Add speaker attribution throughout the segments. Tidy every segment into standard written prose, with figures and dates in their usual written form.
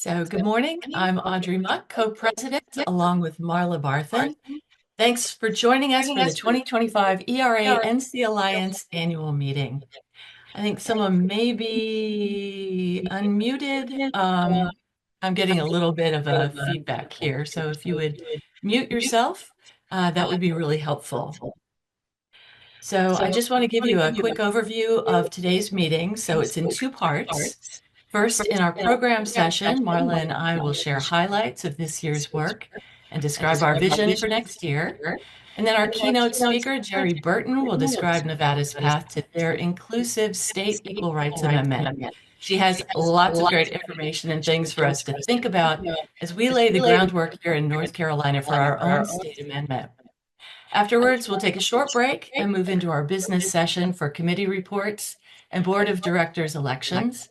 Speaker 1: So, good morning. I'm Audrey Muck, co-president, along with Marla Barthen. Thanks for joining us for the 2025 ERA-NC Alliance annual meeting. I think someone may be unmuted. I'm getting a little bit of a feedback here, so if you would mute yourself, that would be really helpful. So I just want to give you a quick overview of today's meeting. So it's in two parts. First, in our program session, Marla and I will share highlights of this year's work and describe our vision for next year. And then our keynote speaker, Jeri Burton, will describe Nevada's path to their inclusive state equal rights amendment. She has lots of great information and things for us to think about as we lay the groundwork here in North Carolina for our own state amendment. Afterwards, we'll take a short break and move into our business session for committee reports and board of directors elections.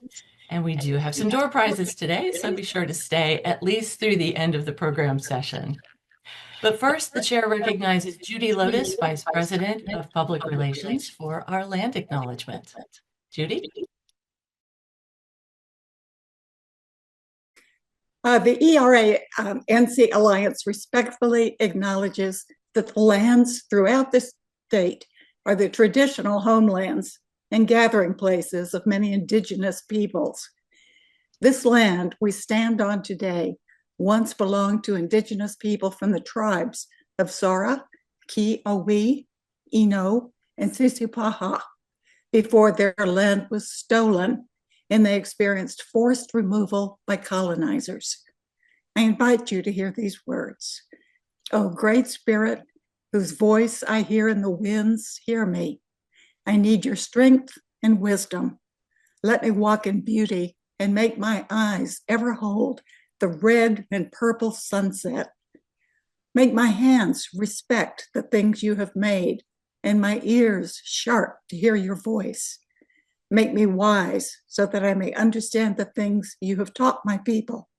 Speaker 1: And we do have some door prizes today, so be sure to stay at least through the end of the program session. But first, the chair recognizes Judy Lotus, Vice President of Public Relations, for our land acknowledgement. Judy?
Speaker 2: The ERA-NC Alliance respectfully acknowledges that the lands throughout the state are the traditional homelands and gathering places of many indigenous peoples. This land we stand on today once belonged to indigenous people from the tribes of Sora, Ki-Owi, Ino, and Sisipaha before their land was stolen and they experienced forced removal by colonizers. I invite you to hear these words. Oh, great spirit, whose voice I hear in the winds, hear me. I need your strength and wisdom. Let me walk in beauty and make my eyes ever hold the red and purple sunset. Make my hands respect the things you have made and my ears sharp to hear your voice. Make me wise so that I may understand the things you have taught my people.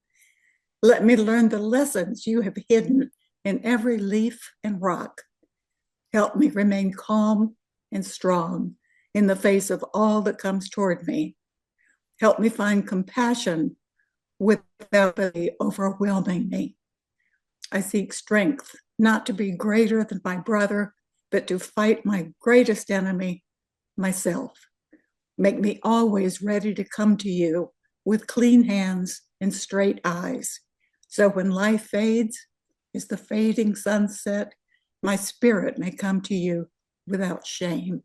Speaker 2: Let me learn the lessons you have hidden in every leaf and rock. Help me remain calm and strong in the face of all that comes toward me. Help me find compassion without overwhelming me. I seek strength, not to be greater than my brother, but to fight my greatest enemy, myself. Make me always ready to come to you with clean hands and straight eyes. So when life fades, as the fading sunset, my spirit may come to you without shame.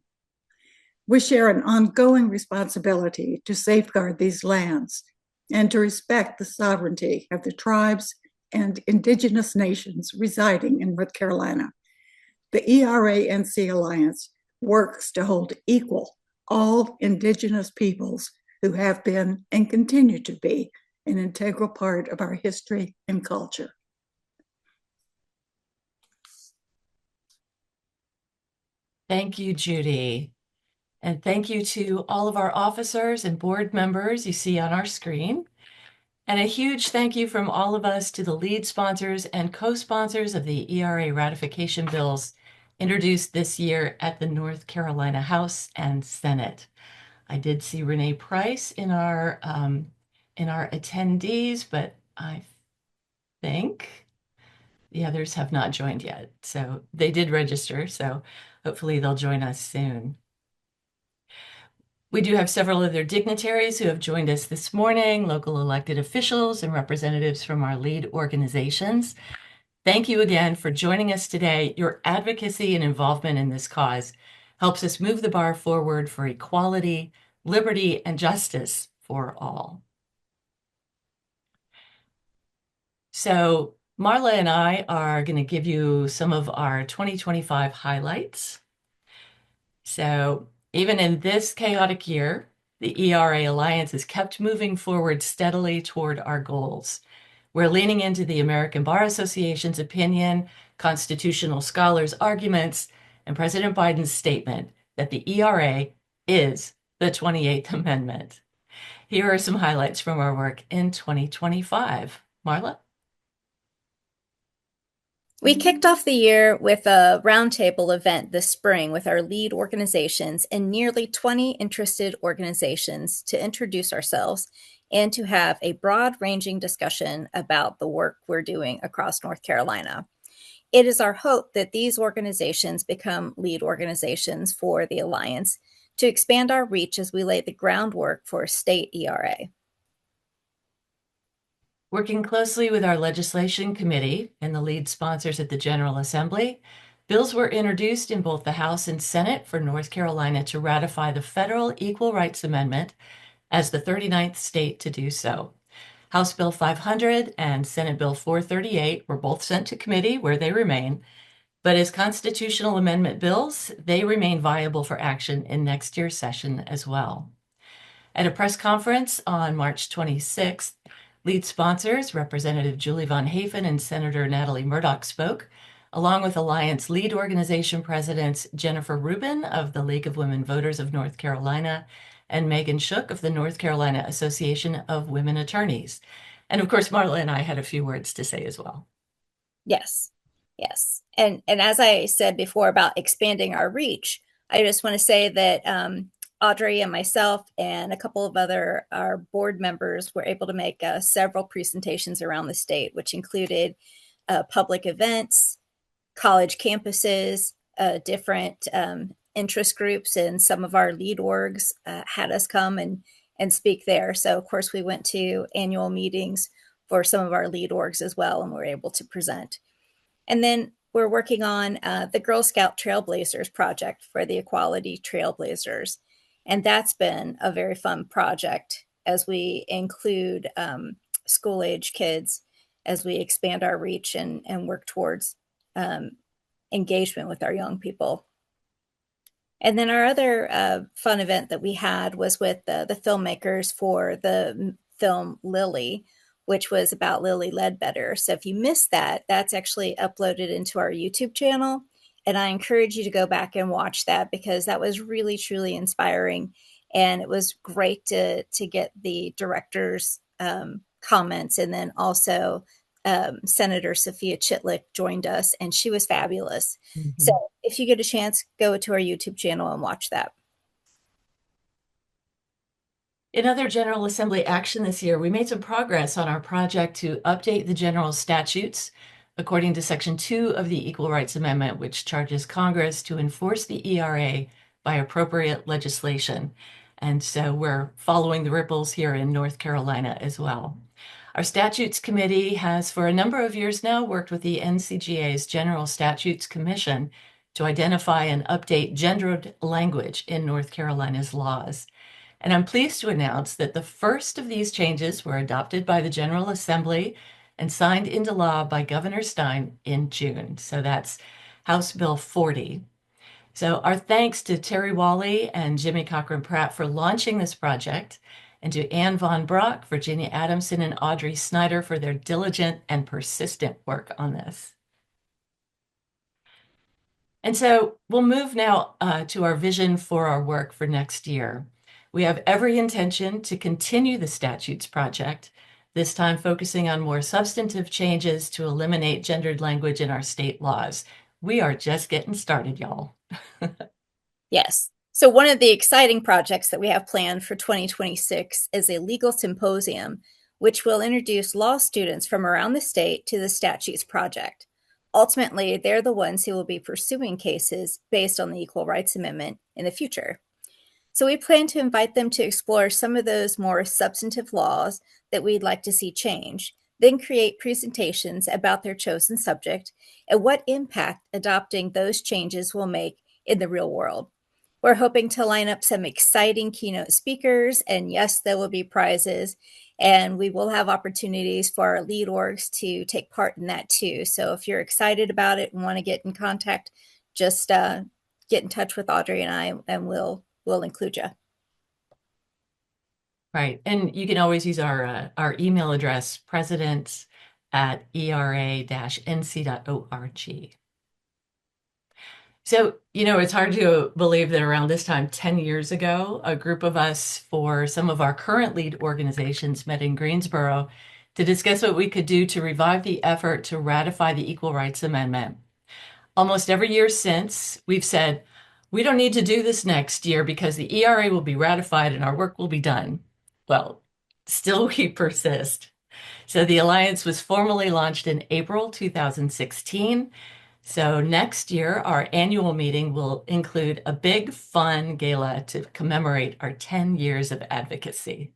Speaker 2: We share an ongoing responsibility to safeguard these lands and to respect the sovereignty of the tribes and indigenous nations residing in North Carolina. The ERA-NC Alliance works to hold equal all indigenous peoples who have been and continue to be an integral part of our history and culture.
Speaker 1: Thank you, Judy. And thank you to all of our officers and board members you see on our screen. And a huge thank you from all of us to the lead sponsors and co-sponsors of the ERA ratification bills introduced this year at the North Carolina House and Senate. I did see Renee Price in our attendees, but I think the others have not joined yet. So they did register, so hopefully they'll join us soon. We do have several other dignitaries who have joined us this morning, local elected officials and representatives from our lead organizations. Thank you again for joining us today. Your advocacy and involvement in this cause helps us move the bar forward for equality, liberty, and justice for all. So Marla and I are going to give you some of our 2025 highlights. So even in this chaotic year, the ERA Alliance has kept moving forward steadily toward our goals. We're leaning into the American Bar Association's opinion, constitutional scholars' arguments, and President Biden's statement that the ERA is the 28th Amendment. Here are some highlights from our work in 2025. Marla?
Speaker 3: We kicked off the year with a roundtable event this spring with our lead organizations and nearly 20 interested organizations to introduce ourselves and to have a broad-ranging discussion about the work we're doing across North Carolina. It is our hope that these organizations become lead organizations for the Alliance to expand our reach as we lay the groundwork for a state ERA.
Speaker 1: Working closely with our legislation committee and the lead sponsors at the General Assembly, bills were introduced in both the House and Senate for North Carolina to ratify the federal Equal Rights Amendment as the 39th state to do so. House Bill 500 and Senate Bill 438 were both sent to committee where they remain, but as constitutional amendment bills, they remain viable for action in next year's session as well. At a press conference on March 26th, lead sponsors, Representative Julie Von Hafen and Senator Natalie Murdoch spoke, along with Alliance lead organization presidents Jennifer Rubin of the League of Women Voters of North Carolina and Megan Shook of the North Carolina Association of Women Attorneys. And of course, Marla and I had a few words to say as well.
Speaker 3: Yes, yes. And as I said before about expanding our reach, I just want to say that Audrey and myself and a couple of other our board members were able to make several presentations around the state, which included public events, college campuses, different interest groups, and some of our lead orgs had us come and speak there. So of course we went to annual meetings for some of our lead orgs as well, and were able to present. And then we're working on the Girl Scout Trailblazers project for the Equality Trailblazers. And that's been a very fun project as we include school-age kids as we expand our reach and work towards engagement with our young people. And then our other fun event that we had was with the filmmakers for the film Lily, which was about Lily Ledbetter. So if you missed that, that's actually uploaded into our YouTube channel. And I encourage you to go back and watch that because that was really, truly inspiring. And it was great to get the director's comments. And then also Senator Sophia Chitlick joined us, and she was fabulous. Mm-hmm. So if you get a chance, go to our YouTube channel and watch that.
Speaker 1: In other General Assembly action this year, we made some progress on our project to update the general statutes according to Section 2 of the Equal Rights Amendment, which charges Congress to enforce the ERA by appropriate legislation. And so we're following the ripples here in North Carolina as well. Our Statutes Committee has for a number of years now worked with the NCGA's General Statutes Commission to identify and update gendered language in North Carolina's laws. And I'm pleased to announce that the first of these changes were adopted by the General Assembly and signed into law by Governor Stein in June. So that's House Bill 40. So our thanks to Terry Wally and Jimmy Cochran Pratt for launching this project, and to Ann Von Brock, Virginia Adamson, and Audrey Snyder for their diligent and persistent work on this. And so we'll move now to our vision for our work for next year. We have every intention to continue the Statutes Project, this time focusing on more substantive changes to eliminate gendered language in our state laws. We are just getting started, y'all.
Speaker 3: Yes. So one of the exciting projects that we have planned for 2026 is a legal symposium, which will introduce law students from around the state to the Statutes Project. Ultimately, they're the ones who will be pursuing cases based on the Equal Rights Amendment in the future. So we plan to invite them to explore some of those more substantive laws that we'd like to see change, then create presentations about their chosen subject and what impact adopting those changes will make in the real world. We're hoping to line up some exciting keynote speakers, and yes, there will be prizes, and we will have opportunities for our lead orgs to take part in that too. So if you're excited about it and want to get in contact, just get in touch with Audrey and I, and we'll include you.
Speaker 1: Right. And you can always use our email address, presidents@era-nc.org. So, it's hard to believe that around this time, 10 years ago, a group of us for some of our current lead organizations met in Greensboro to discuss what we could do to revive the effort to ratify the Equal Rights Amendment. Almost every year since, we've said, we don't need to do this next year because the ERA will be ratified and our work will be done. Well, Still, we persist. So the Alliance was formally launched in April 2016. So next year, our annual meeting will include a big, fun gala to commemorate our 10 years of advocacy.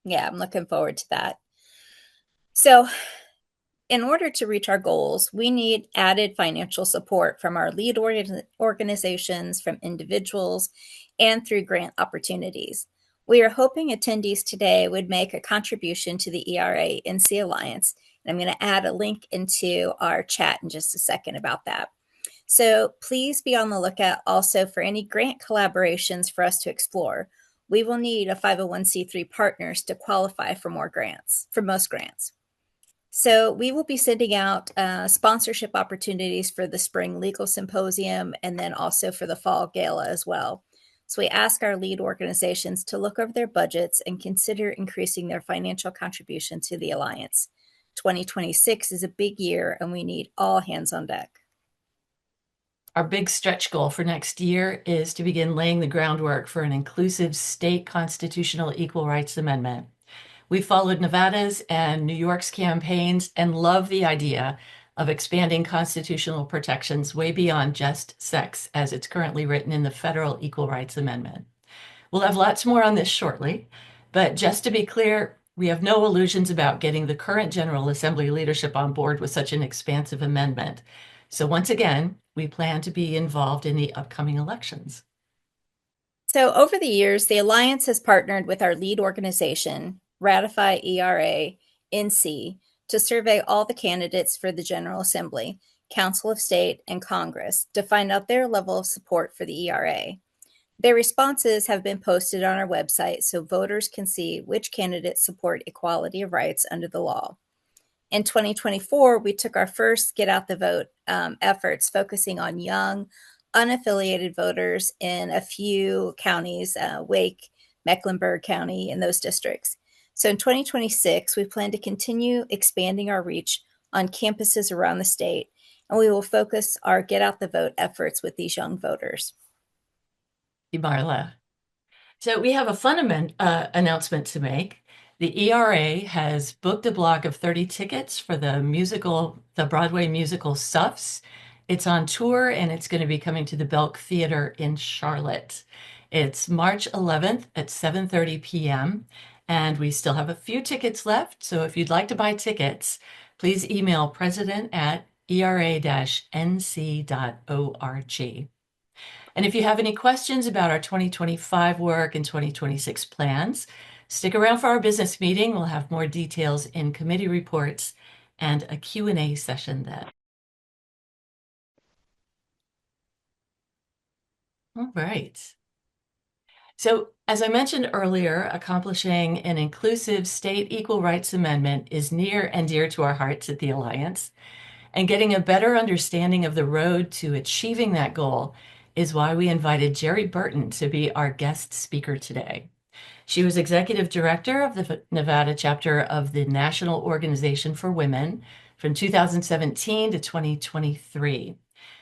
Speaker 3: Yeah, I'm looking forward to that. So, in order to reach our goals, we need added financial support from our lead organizations, from individuals, and through grant opportunities. We are hoping attendees today would make a contribution to the ERA NC Alliance. And I'm going to add a link into our chat in just a second about that. So please be on the lookout also for any grant collaborations for us to explore. We will need a 501c3 partners to qualify for more grants, for most grants. So we will be sending out sponsorship opportunities for the spring legal symposium and then also for the fall gala as well. So we ask our lead organizations to look over their budgets and consider increasing their financial contribution to the Alliance. 2026 is a big year and we need all hands on deck.
Speaker 1: Our big stretch goal for next year is to begin laying the groundwork for an inclusive state constitutional equal rights amendment. We followed Nevada's and New York's campaigns and love the idea of expanding constitutional protections way beyond just sex as it's currently written in the Federal Equal Rights Amendment. We'll have lots more on this shortly, but just to be clear, we have no illusions about getting the current General Assembly leadership on board with such an expansive amendment. So once again, we plan to be involved in the upcoming elections.
Speaker 3: So over the years, the Alliance has partnered with our lead organization, Ratify ERA NC, to survey all the candidates for the General Assembly, Council of State, and Congress to find out their level of support for the ERA. Their responses have been posted on our website so voters can see which candidates support equality of rights under the law. In 2024, we took our first Get Out the Vote efforts, focusing on young, unaffiliated voters in a few counties, Wake, Mecklenburg County, and those districts. So in 2026, we plan to continue expanding our reach on campuses around the state, and we will focus our Get Out the Vote efforts with these young voters.
Speaker 1: Marla. So we have a fun announcement to make. The ERA has booked a block of 30 tickets for the Broadway musical Suffs. It's on tour and it's going to be coming to the Belk Theater in Charlotte. It's March 11th at 7:30 p.m. and we still have a few tickets left. So if you'd like to buy tickets, please email president@era-nc.org. And if you have any questions about our 2025 work and 2026 plans, stick around for our business meeting. We'll have more details in committee reports and a Q&A session then. All right. So as I mentioned earlier, accomplishing an inclusive state equal rights amendment is near and dear to our hearts at the Alliance. And getting a better understanding of the road to achieving that goal is why we invited Jeri Burton to be our guest speaker today. She was executive director of the Nevada chapter of the National Organization for Women from 2017 to 2023.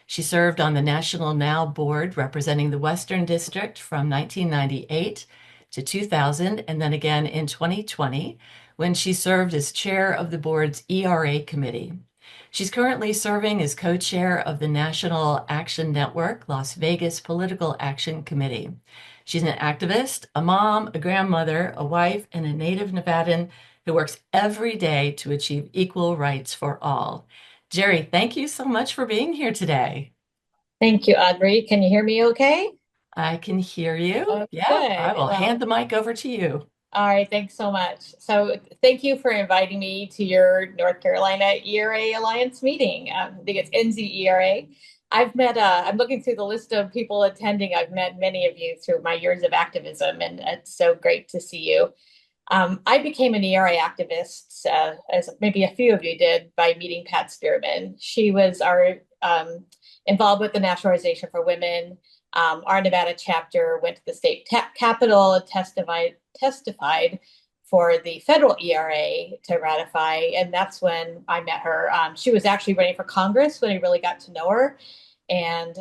Speaker 1: She served on the National Now board representing the Western District from 1998 to 2000, and then again in 2020 when she served as chair of the board's ERA committee. She's currently serving as co-chair of the National Action Network Las Vegas Political Action Committee. She's an activist, a mom, a grandmother, a wife, and a native Nevadan who works every day to achieve equal rights for all. Jeri, thank you so much for being here today.
Speaker 4: Thank you, Audrey. Can you hear me okay?
Speaker 1: I can hear you.
Speaker 4: Oh,
Speaker 1: Yeah,
Speaker 4: good.
Speaker 1: I will hand the mic over to you.
Speaker 4: All right, thanks so much. So thank you for inviting me to your North Carolina ERA Alliance meeting. I think it's NZERA. I'm looking through the list of people attending. I've met many of you through my years of activism, and it's so great to see you. I became an ERA activist, as maybe a few of you did, by meeting Pat Spearman. She was involved with the National Organization for Women. Our Nevada chapter went to the state capitol and testified for the federal ERA to ratify, and that's when I met her. She was actually running for Congress when I really got to know her, and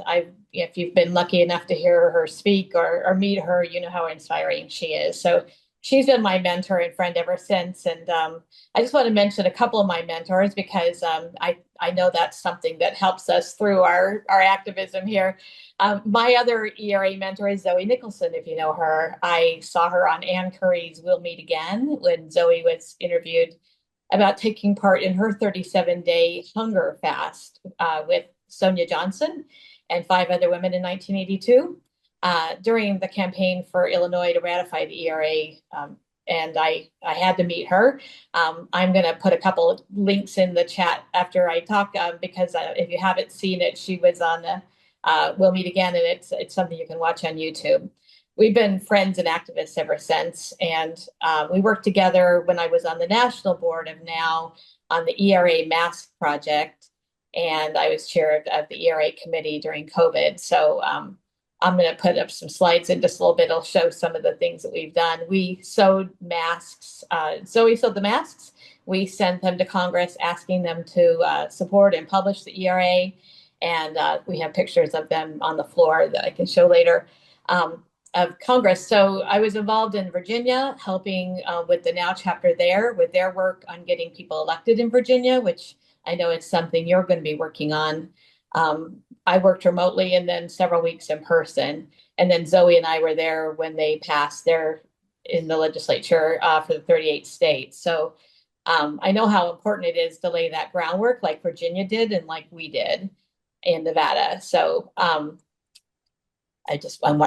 Speaker 4: if you've been lucky enough to hear her speak or meet her, you know how inspiring she is. So she's been my mentor and friend ever since. And I just want to mention a couple of my mentors because I know that's something that helps us through our activism here. My other ERA mentor is Zoe Nicholson, if you know her. I saw her on Ann Curry's We'll Meet Again when Zoe was interviewed about taking part in her 37-day hunger fast with Sonia Johnson and 5 other women in 1982 during the campaign for Illinois to ratify the ERA. And I had to meet her. I'm going to put a couple of links in the chat after I talk because if you haven't seen it, she was on the We'll Meet Again, and it's something you can watch on YouTube. We've been friends and activists ever since, and we worked together when I was on the national board of NOW on the ERA Mask Project, and I was chair of the ERA committee during COVID. So I'm going to put up some slides in just a little bit. It'll show some of the things that we've done. We sewed masks. Zoe sewed the masks. We sent them to Congress asking them to support and publish the ERA. And we have pictures of them on the floor that I can show later of Congress. So I was involved in Virginia, helping with the NOW chapter there with their work on getting people elected in Virginia, which I know it's something you're going to be working on. I worked remotely and then several weeks in person. And then Zoe and I were there when they passed there in the legislature for the 38 states. So I know how important it is to lay that groundwork like Virginia did and like we did in Nevada. So I'm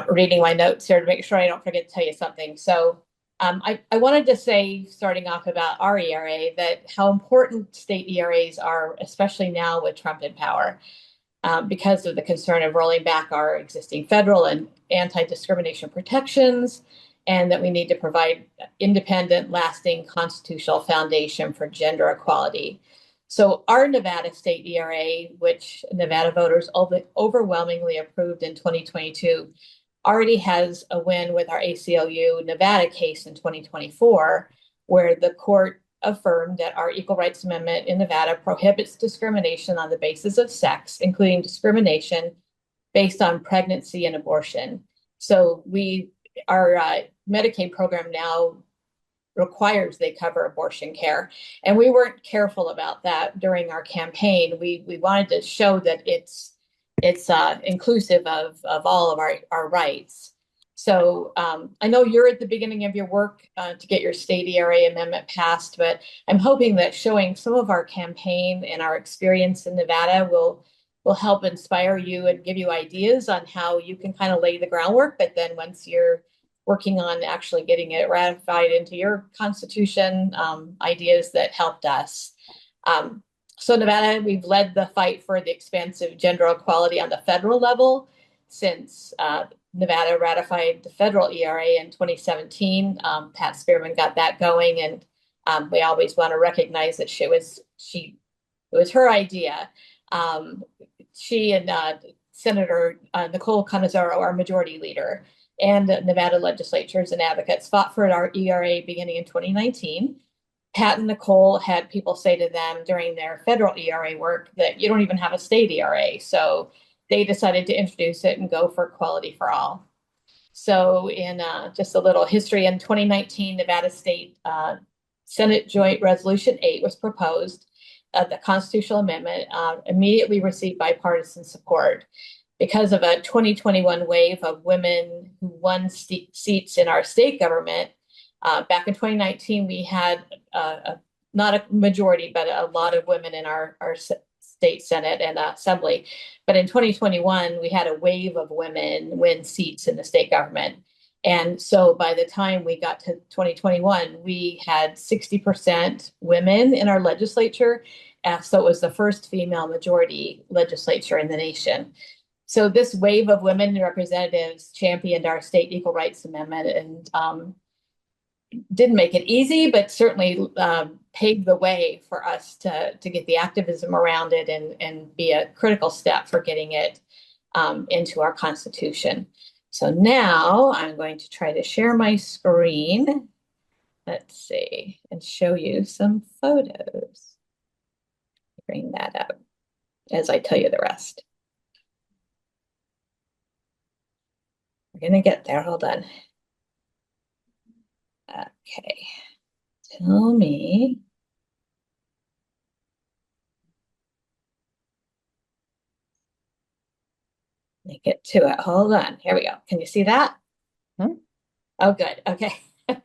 Speaker 4: reading my notes here to make sure I don't forget to tell you something. So I wanted to say, starting off about our ERA, that how important state ERAs are, especially now with Trump in power. Because of the concern of rolling back our existing federal and anti-discrimination protections, and that we need to provide independent, lasting constitutional foundation for gender equality. So our Nevada state ERA, which Nevada voters overwhelmingly approved in 2022, already has a win with our ACLU Nevada case in 2024, where the court affirmed that our Equal Rights Amendment in Nevada prohibits discrimination on the basis of sex, including discrimination based on pregnancy and abortion. So our Medicaid program now requires they cover abortion care. And we weren't careful about that during our campaign. We wanted to show that it's inclusive of all of our rights. So I know you're at the beginning of your work to get your state ERA amendment passed, but I'm hoping that showing some of our campaign and our experience in Nevada will help inspire you and give you ideas on how you can kind of lay the groundwork. But then once you're working on actually getting it ratified into your constitution, ideas that helped us. So Nevada, we've led the fight for the expansive gender equality on the federal level since Nevada ratified the federal ERA in 2017. Pat Spearman got that going, and we always want to recognize that it was her idea. She and Senator Nicole Canizaro, our majority leader, and Nevada legislatures and advocates fought for our ERA beginning in 2019. Pat and Nicole had people say to them during their federal ERA work that you don't even have a state ERA. So they decided to introduce it and go for equality for all. So in just a little history, in 2019, Nevada State Senate Joint Resolution 8 was proposed. The constitutional amendment immediately received bipartisan support because of a 2021 wave of women who won seats in our state government. Back in 2019, we had not a majority, but a lot of women in our state Senate and Assembly. But in 2021, we had a wave of women win seats in the state government. And so by the time we got to 2021, we had 60% women in our legislature. So it was the first female majority legislature in the nation. So this wave of women representatives championed our state equal rights amendment and didn't make it easy, but certainly paved the way for us to get the activism around it and be a critical step for getting it into our Constitution. So now I'm going to try to share my screen. Let's see, and show you some photos. Bring that up as I tell you the rest. We're going to get there. Hold on. Okay, tell me. Let me get to it. Hold on. Here we go. Can you see that?
Speaker 1: Hmm?
Speaker 4: Oh, good. Okay.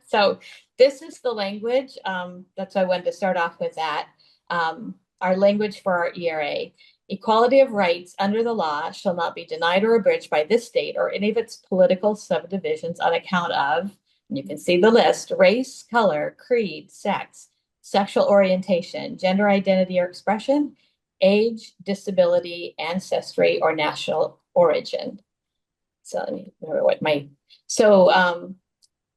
Speaker 4: So this is the language. That's why I wanted to start off with that. Our language for our ERA. Equality of rights under the law shall not be denied or abridged by this state or any of its political subdivisions on account of, and you can see the list, race, color, creed, sex, sexual orientation, gender identity or expression, age, disability, ancestry, or national origin. So let me remember what my, so I'm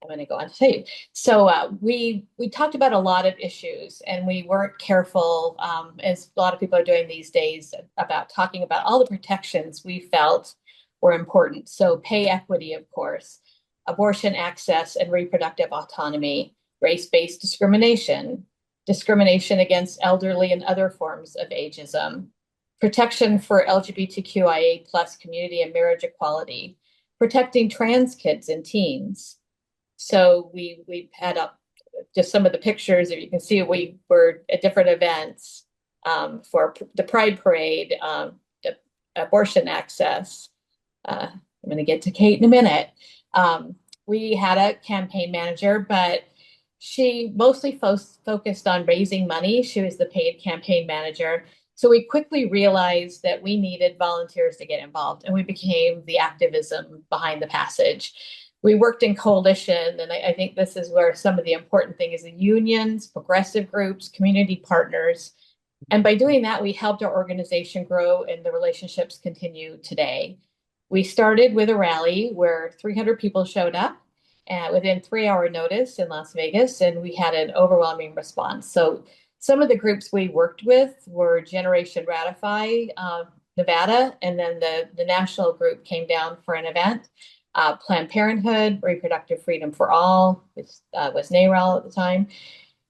Speaker 4: going to go on to tell you. So we talked about a lot of issues, and we weren't careful, as a lot of people are doing these days, about talking about all the protections we felt were important. So pay equity, of course, abortion access and reproductive autonomy, race-based discrimination, discrimination against elderly and other forms of ageism, protection for LGBTQIA plus community and marriage equality, protecting trans kids and teens. So we had up just some of the pictures. If you can see, we were at different events for the Pride Parade, abortion access. I'm going to get to Kate in a minute. We had a campaign manager, but she mostly focused on raising money. She was the paid campaign manager. So we quickly realized that we needed volunteers to get involved, and we became the activism behind the passage. We worked in coalition, and I think this is where some of the important thing is the unions, progressive groups, community partners. And by doing that, we helped our organization grow, and the relationships continue today. We started with a rally where 300 people showed up within 3 hour notice in Las Vegas, and we had an overwhelming response. So some of the groups we worked with were Generation Ratify Nevada, and then the national group came down for an event. Planned Parenthood, Reproductive Freedom for All, which was NARAL at the time.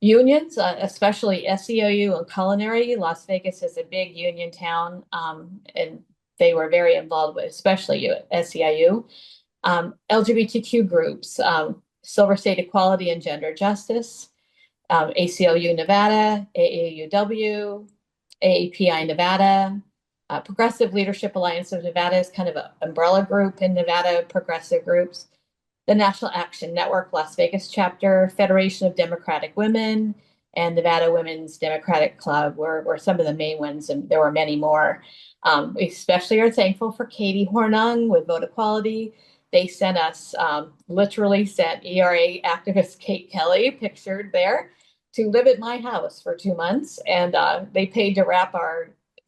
Speaker 4: Unions, especially SEIU and Culinary. Las Vegas is a big union town, and they were very involved with, especially SEIU. LGBTQ groups, Silver State Equality and Gender Justice, ACLU Nevada, AAUW, AAPI Nevada, Progressive Leadership Alliance of Nevada is kind of an umbrella group in Nevada progressive groups. The National Action Network Las Vegas chapter, Federation of Democratic Women, and Nevada Women's Democratic Club were some of the main ones, and there were many more. We especially are thankful for Katie Hornung with Vote Equality. They sent us, literally sent ERA activist Kate Kelly, pictured there, to live at my house for 2 months, and they paid to wrap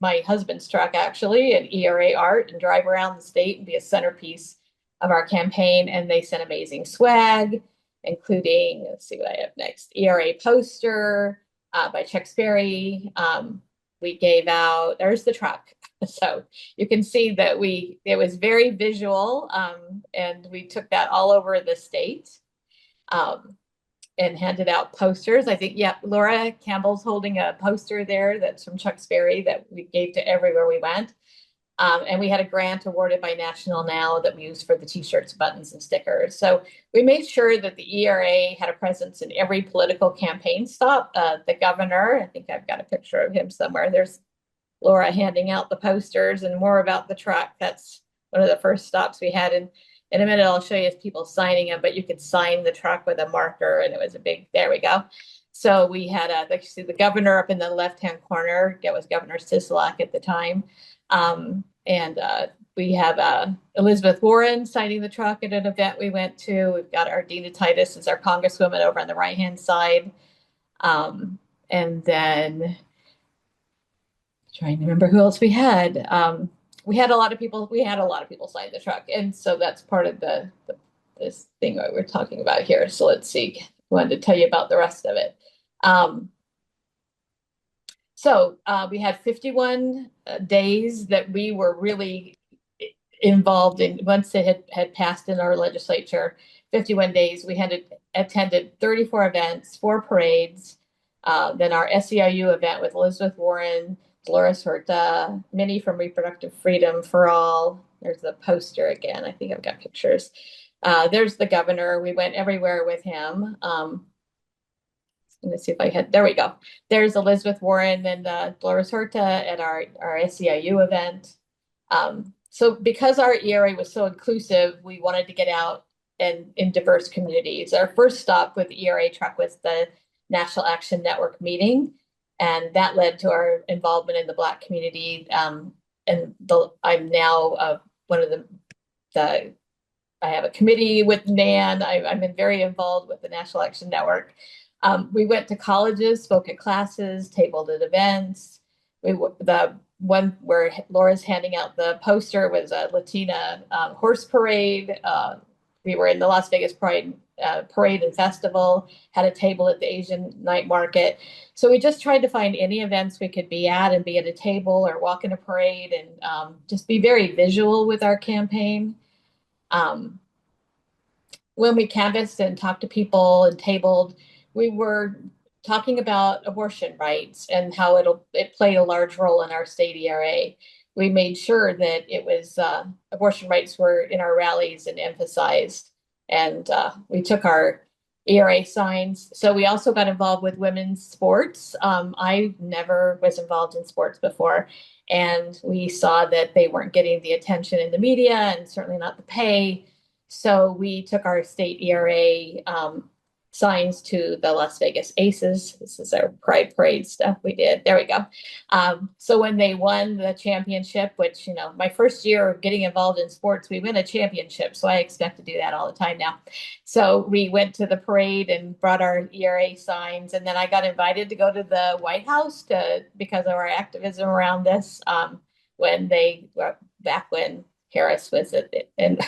Speaker 4: my husband's truck actually in ERA art and drive around the state and be a centerpiece of our campaign. And they sent amazing swag, including, let's see what I have next, ERA poster by Chuck Sperry. We gave out, there's the truck. So you can see that it was very visual, and we took that all over the state. And handed out posters. I think, yeah, Laura Campbell's holding a poster there that's from Chuck Sperry that we gave to everywhere we went. And we had a grant awarded by National Now that we used for the t-shirts, buttons, and stickers. So we made sure that the ERA had a presence in every political campaign stop. The governor, I think I've got a picture of him somewhere. There's Laura handing out the posters, and more about the truck. That's one of the first stops we had. In a minute, I'll show you people signing them, but you could sign the truck with a marker, and it was a big, there we go. So we had, like you see the governor up in the left-hand corner. That was Governor Sisolak at the time. And we have Elizabeth Warren signing the truck at an event we went to. We've got our Dina Titus as our congresswoman over on the right-hand side. And then trying to remember who else we had. We had a lot of people sign the truck. And so that's part of this thing that we're talking about here. So let's see, I wanted to tell you about the rest of it. So we had 51 days that we were really involved in. Once it had passed in our legislature, 51 days, we had attended 34 events, 4 parades, then our SEIU event with Elizabeth Warren, Dolores Huerta, Minnie from Reproductive Freedom for All. There's the poster again. I think I've got pictures. There's the governor. We went everywhere with him. Let me see if I had, there we go. There's Elizabeth Warren and Dolores Huerta at our SEIU event. So because our ERA was so inclusive, we wanted to get out and in diverse communities. Our first stop with the ERA truck was the National Action Network meeting, and that led to our involvement in the Black community. I'm now one of the I have a committee with NAN. I'm very involved with the National Action Network. We went to colleges, spoke at classes, tabled at events. The one where Laura's handing out the poster was a Latina horse parade. We were in the Las Vegas Pride Parade and Festival, had a table at the Asian night market. So we just tried to find any events we could be at and be at a table or walk in a parade and just be very visual with our campaign. When we canvassed and talked to people and tabled, we were talking about abortion rights and how it played a large role in our state ERA. We made sure that it was abortion rights were in our rallies and emphasized, and we took our ERA signs. So we also got involved with women's sports. I never was involved in sports before, and we saw that they weren't getting the attention in the media and certainly not the pay. So we took our state ERA signs to the Las Vegas Aces. This is our Pride Parade stuff we did. There we go. So when they won the championship, which, my first year of getting involved in sports, we win a championship. So I expect to do that all the time now. So we went to the parade and brought our ERA signs. And then I got invited to go to the White House because of our activism around this back when Harris was at it, and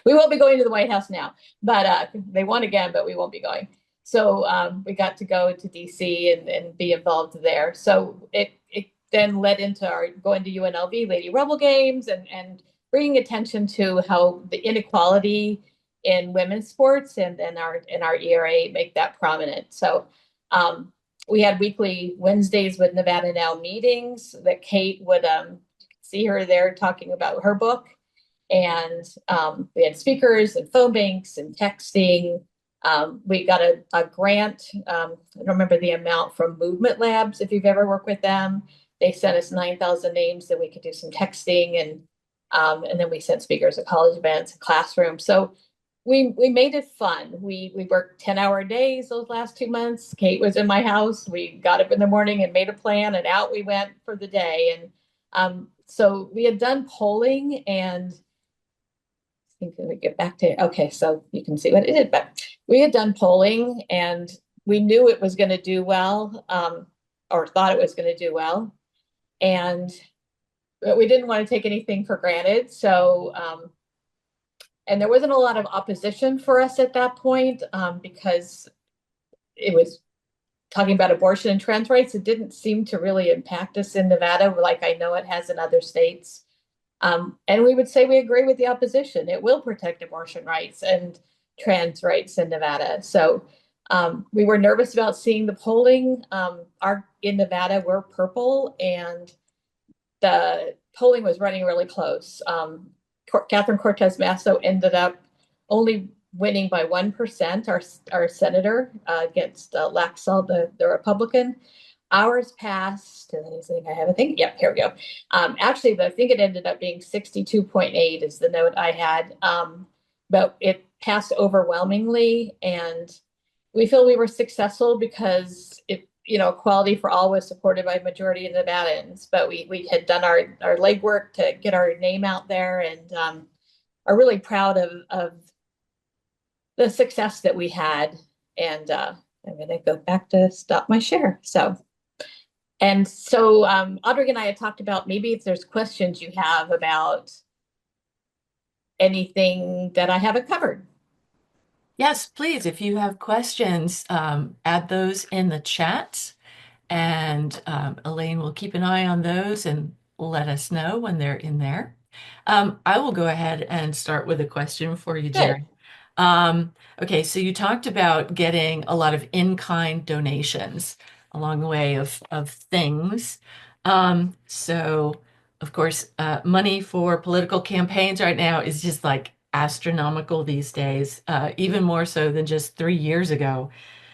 Speaker 4: we won't be going to the White House now, but they won again, but we won't be going. So we got to go to DC and be involved there. So it then led into our going to UNLV Lady Rebel Games and bringing attention to how the inequality in women's sports and our ERA make that prominent. So we had weekly Wednesdays with Nevada Now meetings that Kate would see her there talking about her book. And we had speakers and phone banks and texting. We got a grant. I don't remember the amount from Movement Labs. If you've ever worked with them, they sent us 9,000 names that we could do some texting, and then we sent speakers at college events, classrooms. So we made it fun. We worked 10-hour days those last 2 months. Kate was in my house. We got up in the morning and made a plan, and out we went for the day. And so we had done polling, and I think we get back to, okay, so you can see what it did, but we had done polling and we knew it was going to do well, or thought it was going to do well. But we didn't want to take anything for granted. So, and there wasn't a lot of opposition for us at that point because it was talking about abortion and trans rights. It didn't seem to really impact us in Nevada like I know it has in other states. And we would say we agree with the opposition. It will protect abortion rights and trans rights in Nevada. So we were nervous about seeing the polling. In Nevada, we're purple, and the polling was running really close. Catherine Cortez Masto ended up only winning by 1%, our senator against Laxalt, the Republican. Ours passed, and I think I have a thing. Yep, here we go. Actually, I think it ended up being 62.8 is the note I had, but it passed overwhelmingly, and we feel we were successful because equality for all was supported by a majority of Nevadans, but we had done our legwork to get our name out there, and are really proud of the success that we had. And I'm going to go back to stop my share. So Audrey and I had talked about maybe if there's questions you have about anything that I haven't covered.
Speaker 1: Yes, please. If you have questions, add those in the chat, and Elaine will keep an eye on those and let us know when they're in there. I will go ahead and start with a question for you, Jeri. Okay, so you talked about getting a lot of in-kind donations along the way of things. So, of course, money for political campaigns right now is just like astronomical these days, even more so than just 3 years ago.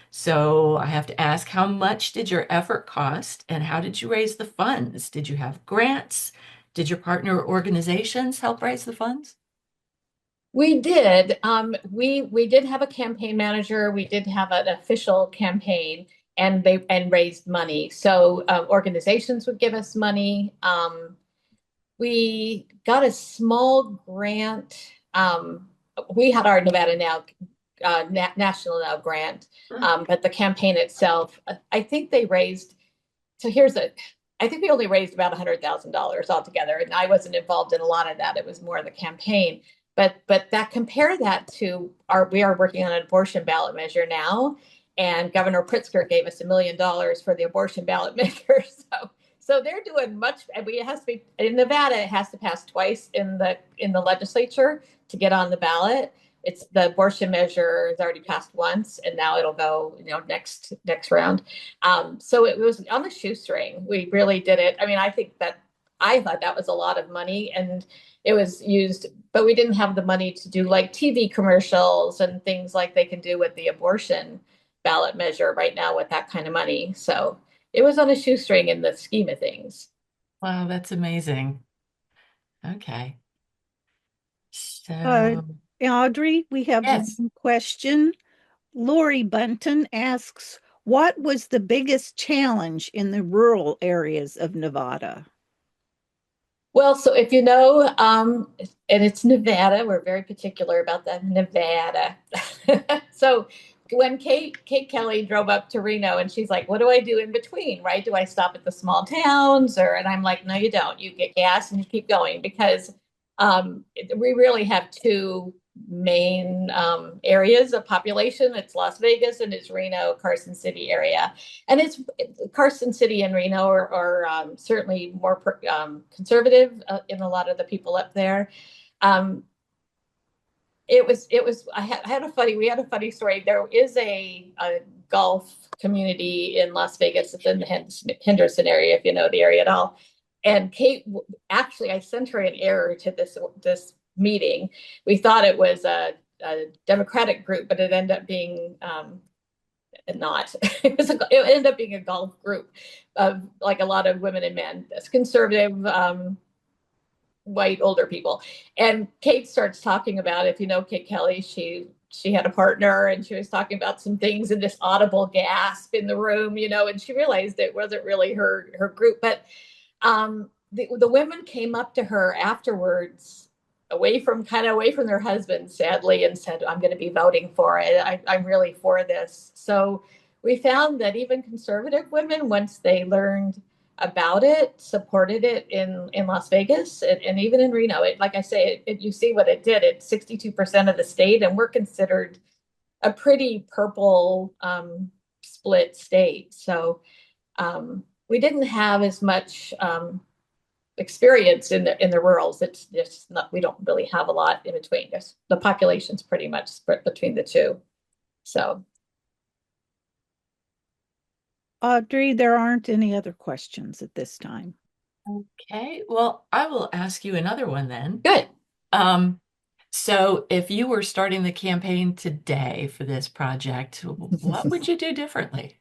Speaker 1: So I have to ask, how much did your effort cost and how did you raise the funds? Did you have grants? Did your partner organizations help raise the funds?
Speaker 4: We did. We did have a campaign manager. We did have an official campaign, and they and raised money. So organizations would give us money. We got a small grant. We had our Nevada Now, National Now grant, but the campaign itself, I think they raised. So I think we only raised about $100,000 altogether, and I wasn't involved in a lot of that. It was more the campaign. But that compare that to we are working on an abortion ballot measure now, and Governor Pritzker gave us $1 million for the abortion ballot measure. So they're doing much. It has to be in Nevada. It has to pass twice in the legislature to get on the ballot. It's the abortion measure has already passed once, and now it'll go, next round. So it was on the shoestring. We really did it. I mean, I thought that was a lot of money, and it was used, but we didn't have the money to do like TV commercials and things like they can do with the abortion ballot measure right now with that kind of money. So it was on a shoestring in the scheme of things.
Speaker 1: Wow, that's amazing. Okay.
Speaker 5: Uh,
Speaker 1: So,
Speaker 5: Audrey, we have
Speaker 1: yes.
Speaker 5: one question. Lori Bunton asks, what was the biggest challenge in the rural areas of Nevada?
Speaker 4: Well, so if and it's Nevada, we're very particular about that, Nevada. So when Kate Kelly drove up to Reno and she's like, what do I do in between, right? Do I stop at the small towns and I'm like, no, you don't. You get gas and you keep going because we really have two main areas of population. It's Las Vegas and it's Reno, Carson City area. And it's Carson City and Reno are certainly more conservative in a lot of the people up there. We had a funny story. There is a golf community in Las Vegas. It's in the Henderson area, if you know the area at all. And Kate, actually, I sent her an error to this meeting. We thought it was a Democratic group, but it ended up being not. It ended up being a golf group of like a lot of women and men. That's conservative, white older people. And Kate starts talking about, if you know Kate Kelly, she had a partner and she was talking about some things in this audible gasp in the room, and she realized it wasn't really her group. But the women came up to her afterwards, away from their husbands, sadly, and said, I'm going to be voting for it. I'm really for this. So we found that even conservative women, once they learned about it, supported it in Las Vegas and even in Reno. Like I say, you see what it did. It's 62% of the state, and we're considered a pretty purple split state. So we didn't have as much experience in the rurals. It's just not. We don't really have a lot in between. The population's pretty much split between the two. So.
Speaker 5: Audrey, there aren't any other questions at this time.
Speaker 1: Okay, well, I will ask you another one then.
Speaker 4: Good.
Speaker 1: So if you were starting the campaign today for this project, what would you do differently?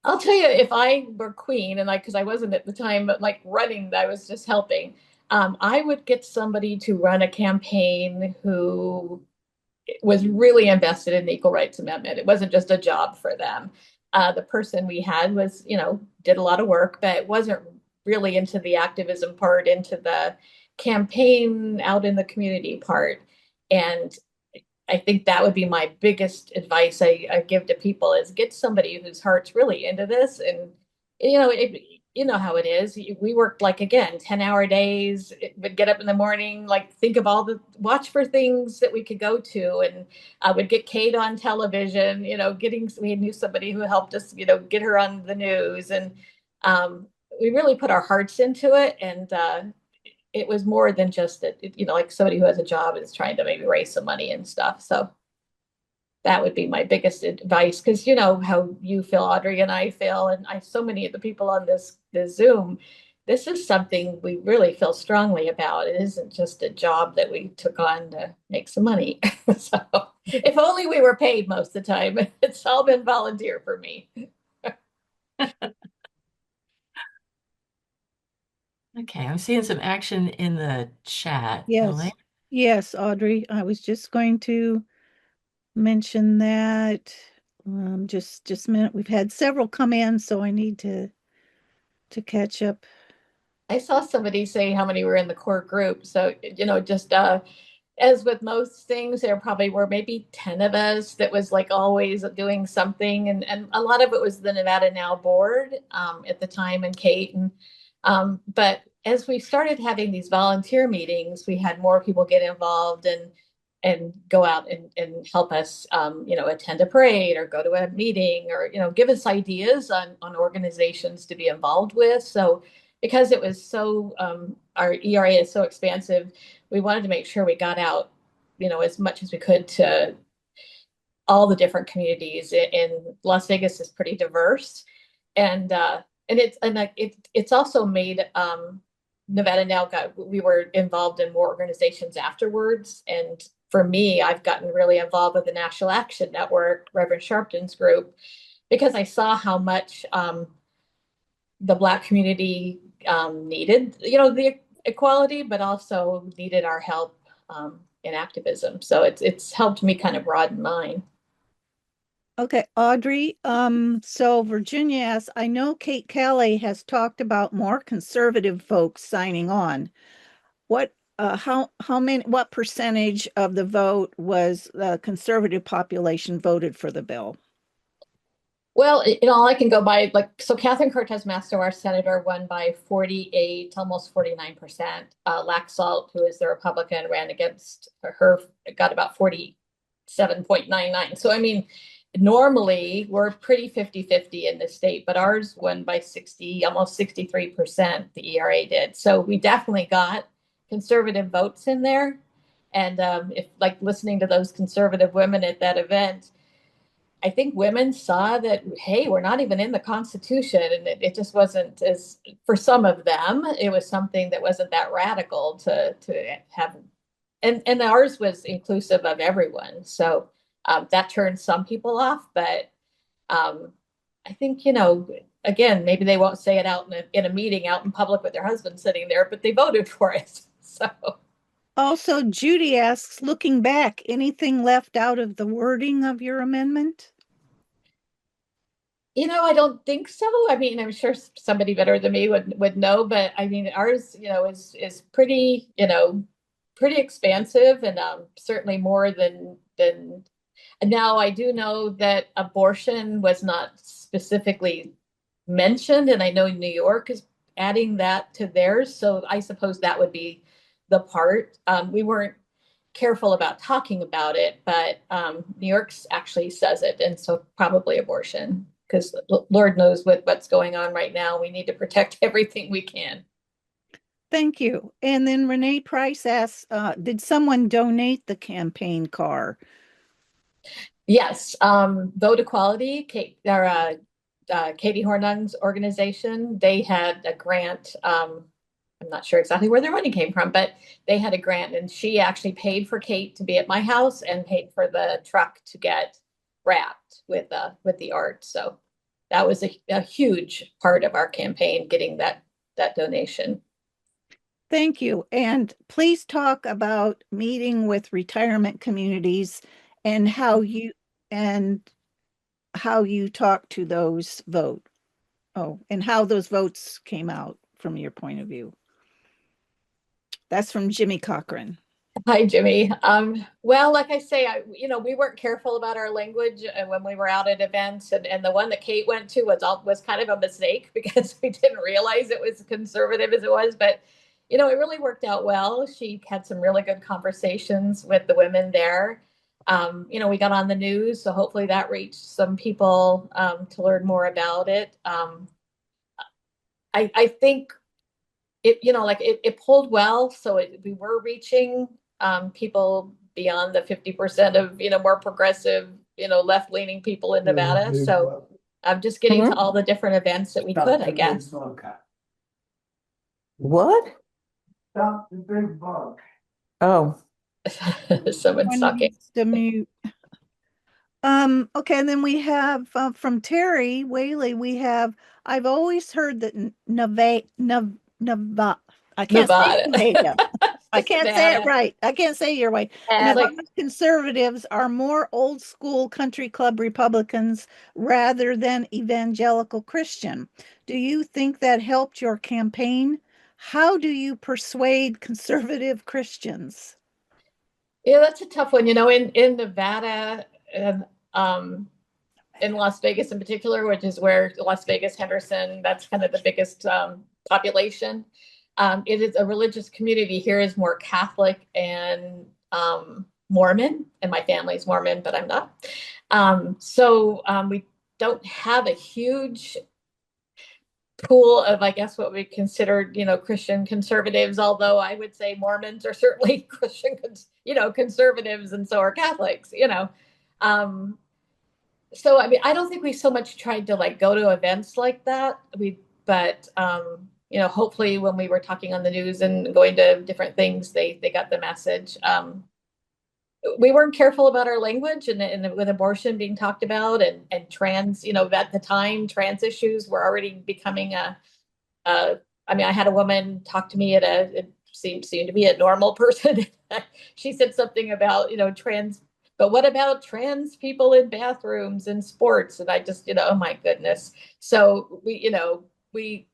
Speaker 4: I'll tell you, if I were queen, and because I wasn't at the time, but like running, I was just helping. I would get somebody to run a campaign who was really invested in the Equal Rights Amendment. It wasn't just a job for them. The person we had was, did a lot of work, but wasn't really into the activism part, into the campaign out in the community part. And I think that would be my biggest advice I give to people is get somebody whose heart's really into this. And, you know how it is. We worked 10-hour days, would get up in the morning, think of watch for things that we could go to. And I would get Kate on television, we knew somebody who helped us, get her on the news. And we really put our hearts into it. And it was more than just that, like somebody who has a job and is trying to maybe raise some money and stuff. So that would be my biggest advice, because you know how you feel, Audrey, and I feel, and so many of the people on this Zoom, this is something we really feel strongly about. It isn't just a job that we took on to make some money. So if only we were paid most of the time. It's all been volunteer for me.
Speaker 1: Okay, I'm seeing some action in the chat.
Speaker 5: Yes.
Speaker 1: Elaine?
Speaker 5: Yes, Audrey. I was just going to mention that. Just a minute. We've had several come in, so I need to catch up.
Speaker 4: I saw somebody say how many were in the core group. So, just as with most things, there probably were maybe 10 of us that was like always doing something. And a lot of it was the Nevada Now board at the time and Kate. But as we started having these volunteer meetings, we had more people get involved and go out and help us, attend a parade or go to a meeting or, give us ideas on organizations to be involved with. So because it was so, our ERA is so expansive, we wanted to make sure we got out, as much as we could to all the different communities. In Las Vegas is pretty diverse, and it's also made Nevada Now we were involved in more organizations afterwards. And for me, I've gotten really involved with the National Action Network, Reverend Sharpton's group, because I saw how much the Black community needed, the equality, but also needed our help in activism. So it's helped me kind of broaden mine.
Speaker 5: Okay, Audrey. So Virginia asks, I know Kate Kelly has talked about more conservative folks signing on. What percentage of the vote was the conservative population voted for the bill?
Speaker 4: Well, I can go by so Catherine Cortez Masto, our senator, won by 48, almost 49%. Laxalt, who is the Republican, ran against her, got about 47.99. So, I mean, normally we're pretty 50-50 in the state, but ours won by 60, almost 63%, the ERA did. So we definitely got conservative votes in there. And if listening to those conservative women at that event, I think women saw that, hey, we're not even in the Constitution. And it just wasn't as, for some of them, it was something that wasn't that radical to have. And ours was inclusive of everyone. So that turned some people off. But I think, again, maybe they won't say it out in a meeting out in public with their husband sitting there, but they voted for it. So.
Speaker 5: Also, Judy asks, looking back, anything left out of the wording of your amendment?
Speaker 4: I don't think so. I mean, I'm sure somebody better than me would know, but I mean, ours, is pretty, pretty expansive and certainly more than. Now, I do know that abortion was not specifically mentioned, and I know New York is adding that to theirs. So I suppose that would be the part. We weren't careful about talking about it, but New York's actually says it, and so probably abortion. Because Lord knows what's going on right now. We need to protect everything we can.
Speaker 5: Thank you. And then Renee Price asks, did someone donate the campaign car?
Speaker 4: Yes, Vote Equality, Katie Hornung's organization, they had a grant. I'm not sure exactly where their money came from, but they had a grant, and she actually paid for Kate to be at my house and paid for the truck to get wrapped with the art. So that was a huge part of our campaign, getting that donation.
Speaker 5: Thank you. And please talk about meeting with retirement communities and how you talk to those vote. Oh, and how those votes came out from your point of view. That's from Jimmy Cochran.
Speaker 4: Hi, Jimmy. Well, like I say, we weren't careful about our language when we were out at events, and the one that Kate went to was kind of a mistake because we didn't realize it was conservative as it was. But it really worked out well. She had some really good conversations with the women there. We got on the news, so hopefully that reached some people to learn more about it. I think it pulled well, so we were reaching people beyond the 50% of more progressive, left-leaning people in Nevada. So I'm just getting to all the different events that we could, I guess.
Speaker 6: What?
Speaker 7: Stop the big bug.
Speaker 6: Oh,
Speaker 4: Someone's
Speaker 5: One
Speaker 4: talking.
Speaker 5: needs to mute. Okay, and then we have from Terry Whaley, we have, I've always heard that Nava, I can't say
Speaker 4: Nevada.
Speaker 5: Nevada. I can't say it
Speaker 4: Nevada.
Speaker 5: right. I can't say your way. Nevada conservatives are more old school country club Republicans rather than evangelical Christian. Do you think that helped your campaign? How do you persuade conservative Christians?
Speaker 4: Yeah, that's a tough one. In Nevada and in Las Vegas in particular, which is where Las Vegas, Henderson, that's kind of the biggest population. It is a religious community. Here is more Catholic and Mormon, and my family's Mormon, but I'm not. So we don't have a huge pool of, I guess, what we considered, Christian conservatives, although I would say Mormons are certainly Christian, conservatives, and so are Catholics. So, I mean, I don't think we so much tried to like go to events like that. But hopefully when we were talking on the news and going to different things, they got the message. We weren't careful about our language and with abortion being talked about and trans, at the time, trans issues were already becoming I mean, I had a woman talk to me it seemed to be a normal person. She said something about, trans, but what about trans people in bathrooms and sports? And I just, oh my goodness. So we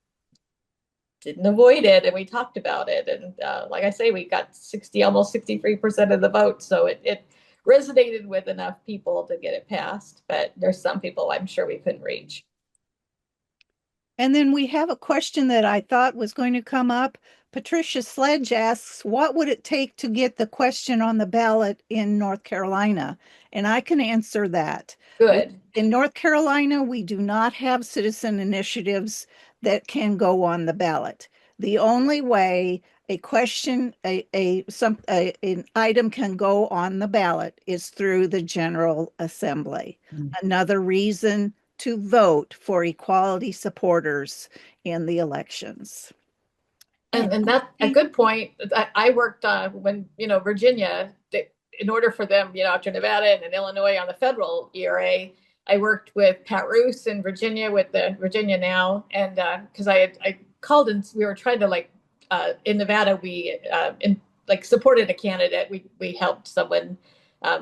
Speaker 4: didn't avoid it and we talked about it. And like I say, we got almost 63% of the vote. So it resonated with enough people to get it passed, but there's some people I'm sure we couldn't reach.
Speaker 5: And then we have a question that I thought was going to come up. Patricia Sledge asks, what would it take to get the question on the ballot in North Carolina? And I can answer that.
Speaker 4: Good.
Speaker 5: In North Carolina, we do not have citizen initiatives that can go on the ballot. The only way a question, an item can go on the ballot is through the General Assembly. Another reason to vote for equality supporters in the elections.
Speaker 4: And that's a good point. I worked when, Virginia, in order for them, after Nevada and Illinois on the federal ERA, I worked with Pat Roos in Virginia with the Virginia Now. And because I called and we were trying to in Nevada, we supported a candidate. We helped someone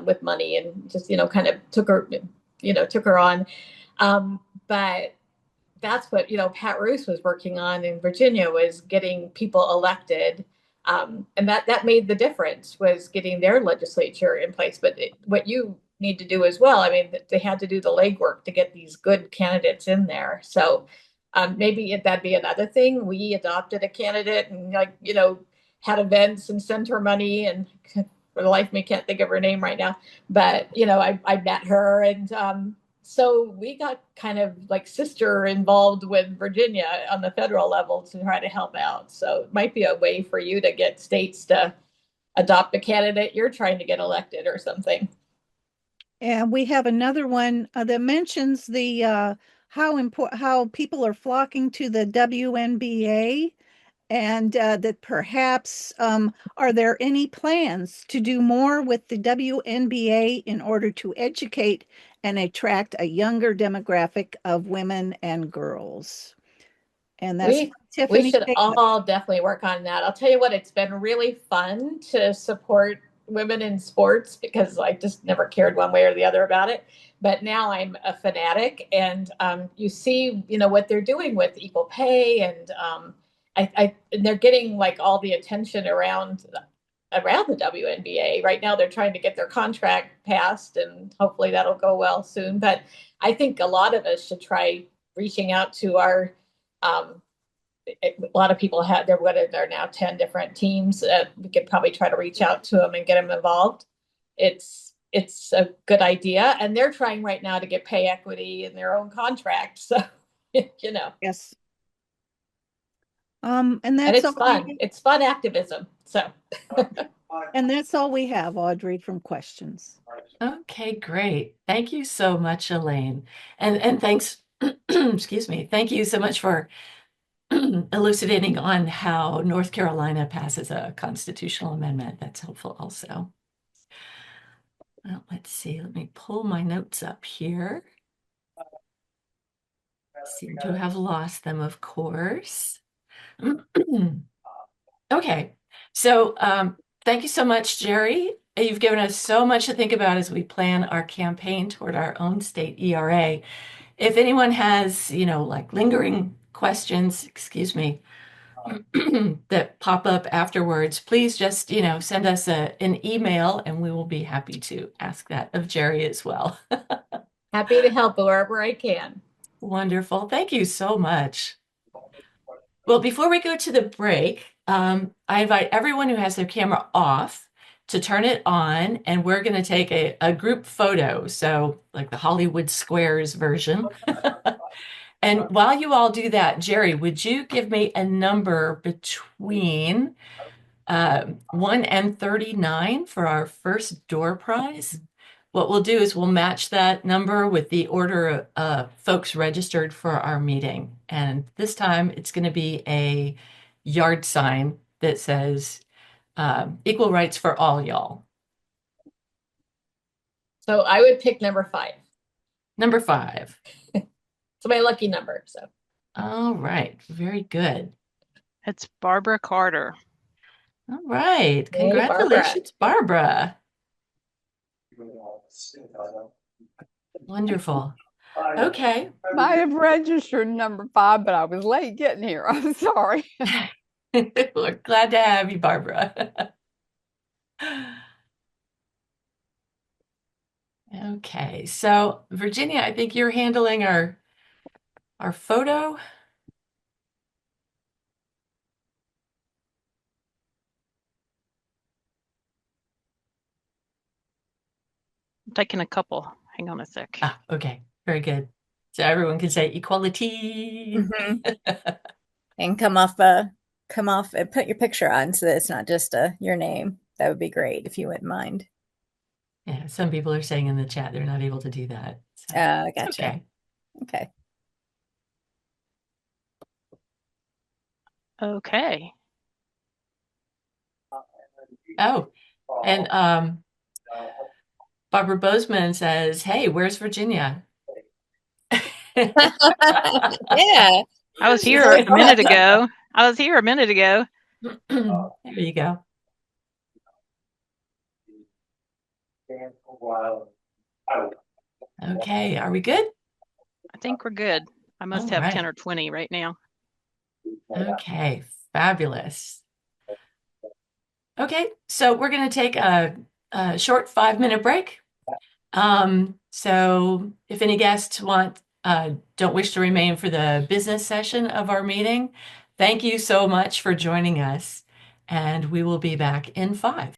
Speaker 4: with money and just, kind of took her on. But that's what, Pat Roos was working on in Virginia, was getting people elected. And that made the difference, was getting their legislature in place. But what you need to do as well, I mean, they had to do the legwork to get these good candidates in there. So maybe that'd be another thing. We adopted a candidate and had events and sent her money, and for the life of me, can't think of her name right now. But, I met her, and so we got kind of like sister involved with Virginia on the federal level to try to help out. So it might be a way for you to get states to adopt a candidate you're trying to get elected or something.
Speaker 5: And we have another one that mentions the how people are flocking to the WNBA, and that perhaps are there any plans to do more with the WNBA in order to educate and attract a younger demographic of women and girls? And that's Tiffany.
Speaker 4: We should all definitely work on that. I'll tell you what, it's been really fun to support women in sports because I just never cared one way or the other about it. But now I'm a fanatic, and you see, what they're doing with equal pay, and and they're getting like all the attention around the WNBA. Right now, they're trying to get their contract passed, and hopefully that'll go well soon. But I think a lot of us should try reaching out to our a lot of people there are now 10 different teams. We could probably try to reach out to them and get them involved. It's a good idea, and they're trying right now to get pay equity in their own contract. So,
Speaker 5: Yes. And that's
Speaker 4: it's fun. It's fun activism. So,
Speaker 5: and that's all we have, Audrey, from questions.
Speaker 1: Okay, great. Thank you so much, Elaine. And thanks, excuse me. Thank you so much for elucidating on how North Carolina passes a constitutional amendment. That's helpful also. Well, let's see. Let me pull my notes up here. Seem to have lost them, of course. Okay, so thank you so much, Jeri. You've given us so much to think about as we plan our campaign toward our own state ERA. If anyone has, like lingering questions, excuse me, that pop up afterwards, please just, send us an email and we will be happy to ask that of Jeri as well.
Speaker 4: Happy to help wherever I can.
Speaker 1: Wonderful. Thank you so much. Well, before we go to the break, I invite everyone who has their camera off to turn it on, and we're going to take a group photo, so like the Hollywood Squares version. And while you all do that, Jeri, would you give me a number between 1 and 39 for our first door prize? What we'll do is we'll match that number with the order of folks registered for our meeting. And this time it's going to be a yard sign that says equal rights for all y'all.
Speaker 4: So I would pick number 5.
Speaker 1: Number 5.
Speaker 4: It's my lucky number. So.
Speaker 1: All right. Very good.
Speaker 6: It's Barbara Carter.
Speaker 1: All right.
Speaker 4: Hey,
Speaker 1: Congratulations, Barbara. Wonderful. Okay.
Speaker 8: Might have registered number 5, but I was late getting here. I'm sorry.
Speaker 1: We're glad to have you, Barbara. Okay, so Virginia, I think you're handling our photo.
Speaker 6: I'm taking a couple. Hang on a sec.
Speaker 1: Ah, okay, very good. So everyone can say equality.
Speaker 3: And come off and put your picture on so that it's not just your name. That would be great if you wouldn't mind.
Speaker 1: Yeah, some people are saying in the chat they're not able to do that. So
Speaker 3: Gotcha.
Speaker 1: okay.
Speaker 3: Okay.
Speaker 6: Okay.
Speaker 1: Oh, and Barbara Bozeman says, "Hey, where's Virginia?"
Speaker 3: Yeah.
Speaker 6: I was here a minute ago.
Speaker 1: There you go. Okay, are we good?
Speaker 6: I think we're good. I must
Speaker 1: All
Speaker 6: have
Speaker 1: right.
Speaker 6: 10 or 20 right now.
Speaker 1: Okay, fabulous. Okay, so we're going to take a short 5-minute break. So if any guests don't wish to remain for the business session of our meeting, thank you so much for joining us, and we will be back in 5.